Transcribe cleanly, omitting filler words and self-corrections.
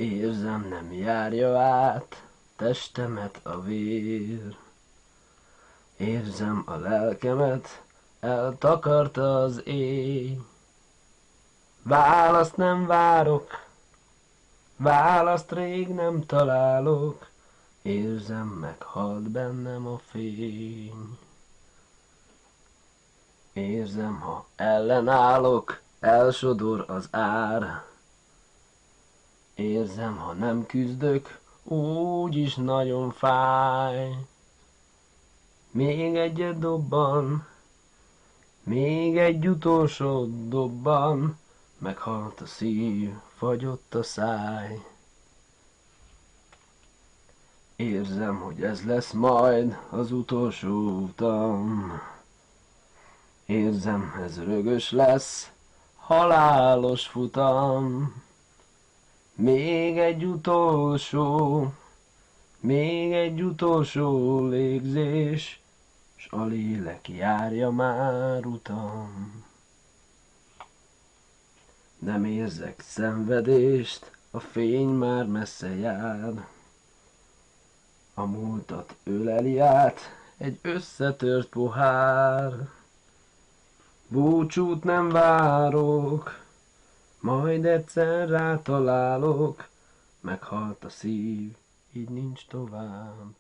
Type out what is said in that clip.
Érzem, nem járja át testemet a vér. Érzem, a lelkemet eltakarta az éj. Választ nem várok, választ rég nem találok. Érzem, meghalt bennem a fény. Érzem, ha ellenállok, elsodor az ár. Érzem, ha nem küzdök, úgyis nagyon fáj. Még egyet dobban, még egy utolsó dobban, meghalt a szív, fagyott a száj. Érzem, hogy ez lesz majd az utolsó utam. Érzem, ez rögös lesz, halálos futam. Még egy utolsó légzés, s a lélek járja már utam. Nem érzek szenvedést, a fény már messze jár. A múltat öleli át egy összetört pohár. Búcsút nem várok, majd egyszer rátalálok. Meghalt a szív, így nincs tovább.